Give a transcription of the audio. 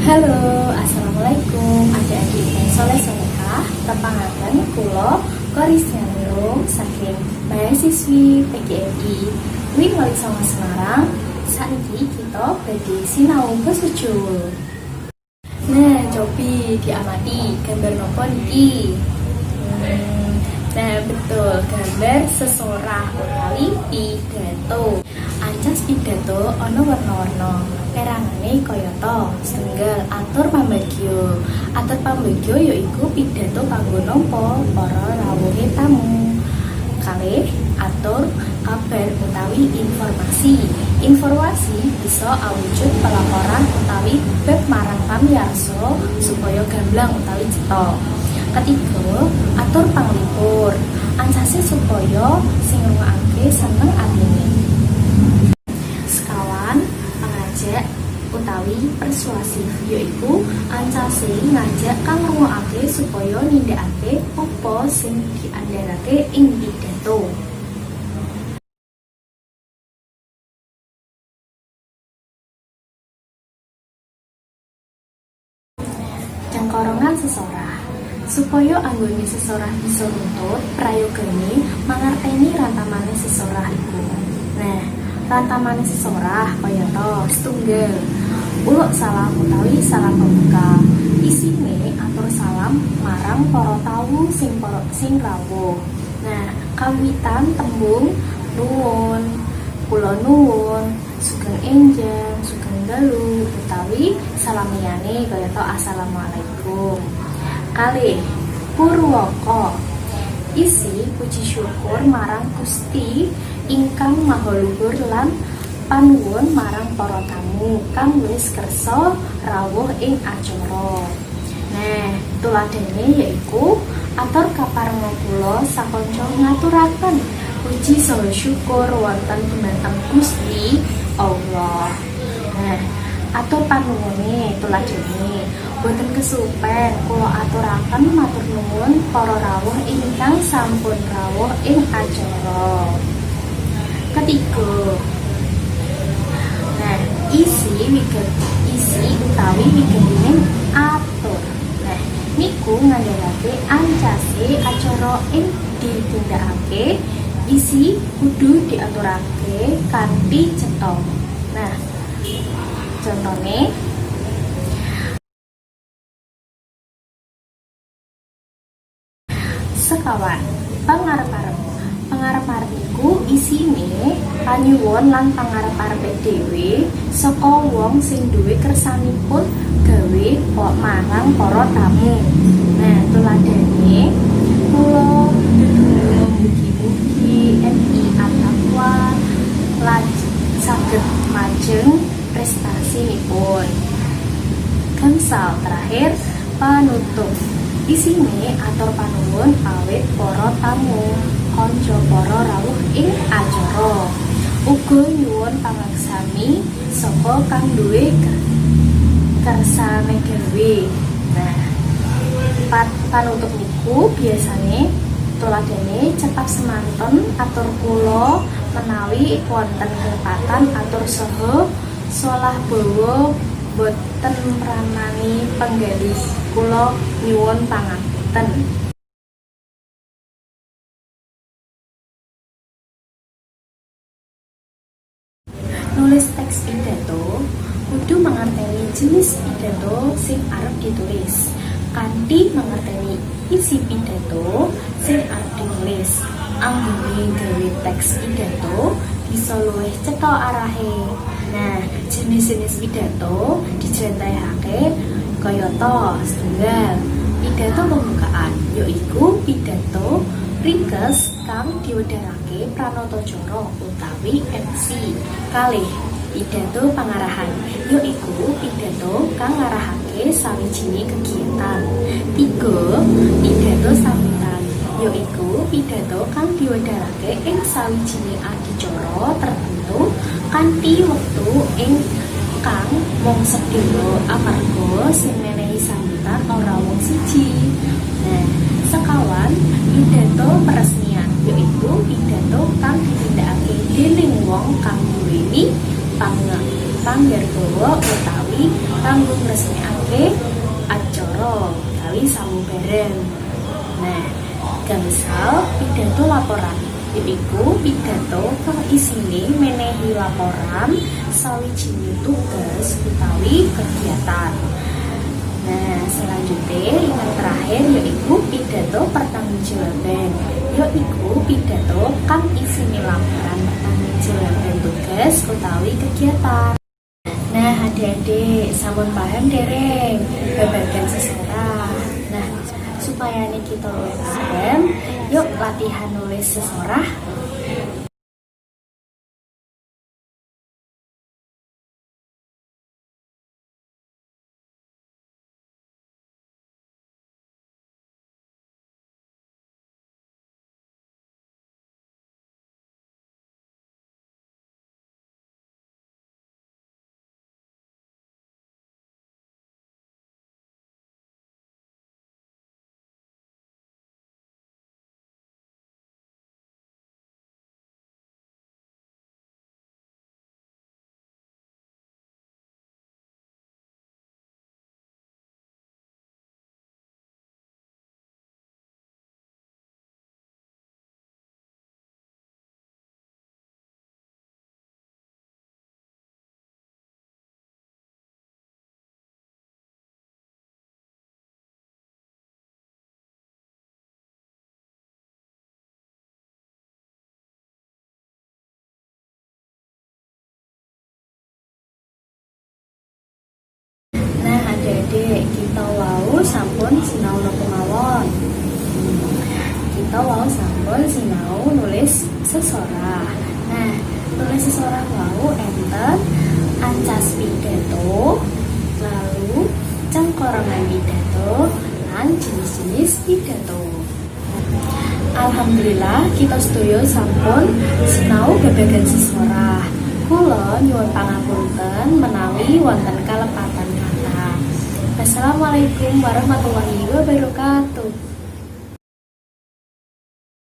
Halo, assalamualaikum adik-adik dan soleh solehah. Tepangaken kulo Korisnyaniro saking mahasiswi PGRI Wing Wali Songo Semarang. Saiki kita badhe sinau basa Jawa. Nah, cobi diamati gambar nopo niki? Nah, betul, gambar sesorah utawi pidato. Ancas pidato ana warna-warna. Perangane kayata setunggal atur pambagyo. Atur pambagyo yaiku pidato kanggo nampa para rawuhe tamu. Kalih atur kabar utawi informasi. Informasi bisa awujud pelaporan utawi bab marang pamiyarsa supaya gamblang utawi cetha. Ketiga, atur panglipur. Ancase supaya sing ngrungokake seneng atine. Sekawan, pengajak utawi persuasif yaiku ancase ngajak kang ngrungokake supaya nindakake apa sing diandharake ing pidato. Jangkorongan sesorah. Supaya anggone sesorah bisa nuntut, prayogane mangerteni rantamane sesorah iku. Nah, rantamane sesorah kayata setunggal. Uluk salam utawi salam pembuka. Isine atur salam marang para tamu sing rawuh. Nah, kawitan tembung nuwun, kula nuwun, sugeng enjang, sugeng dalu utawi salam liyane kayata assalamualaikum. Kalih purwaka. Isi puji syukur marang Gusti ingkang Maha Luhur lan panuwun marang para tamu kang wis kersa rawuh ing acara. Nah, tuladhane yaiku atur kaparenga kula sakonco ngaturaken puji saha syukur wonten dhumateng Gusti Allah. Nah, atur panuwune tuladhane boten kesupen kula aturaken matur nuwun para rawuh ingkang sampun rawuh ing acara. Ketiga, nah, isi utawi wigatine atur. Nah, niku ngandharake ancase acara ing ditindakake isi kudu diaturake kanthi cetha. Nah, contone sekawan pangarep-arep. Pangarep-arep iku isine panyuwun lan pangarep-arepe dhewe saka wong sing duwe kersanipun gawe marang para tamu. Nah, tuladhane kula mugi-mugi MI At-Taqwa saged majeng prestasinipun. Gangsal terakhir panutup. Isine atur panuwun awit para tamu, kanca para rawuh ing acara. Uga nyuwun pangaksami saka kang duwe kersane gawe. Nah, panutup niku biasane tuladhane cekap semanten atur kula menawi wonten kepatan atur saha salah bawa boten pranani penggalih kula nyuwun pangapunten. Nulis teks pidato kudu mangerteni jenis pidato sing arep ditulis kanthi mangerteni isi pidato sing arep ditulis. Anggone gawe teks pidato bisa luwih cetha arahe. Nah, jenis-jenis pidato dijlentrehake kayata setunggal pidato pembukaan yaiku pidato ringkes kang diwedharake pranatacara utawi MC. Kalih pidato pangarahan yaiku pidato kang ngarahake sawijining kegiatan. 3. Pidato sambutan yaiku pidato kang diwedharake ing sawijining adicara tertentu kanthi wektu ing kang mung sedina amarga sing menehi sambutan ora wong siji. Nah, sekawan pidato peresmian yaiku pidato kang ditindakake dening wong kang duweni panggarbawa utawi utawi kanggo ngresmikake acara utawi samubareng. Nah, gangsal pidato laporan iku pidato kang isine menehi laporan sawijining tugas utawi kegiatan. Nah, selanjutnya yang terakhir yaitu pidato pertanggungjawaban, yaitu pidato kang isine laporan pertanggungjawaban tugas utawi kegiatan. Nah, adik-adik sampun paham dereng babagan sejarah. Nah, supaya kita luwih paham, yuk latihan nulis sejarah. Nah, adik-adik kita wau sampun sinau napa mawon. Kita wau sampun sinau nulis sesorah. Nah, nulis sesorah wau enten ancas pidato, lalu cengkorongan pidato, lan jenis-jenis pidato. Alhamdulillah kita sedaya sampun sinau babagan sesorah. Kula nyuwun pangapunten menawi wonten kalepatan kata. Assalamualaikum warahmatullahi wabarakatuh.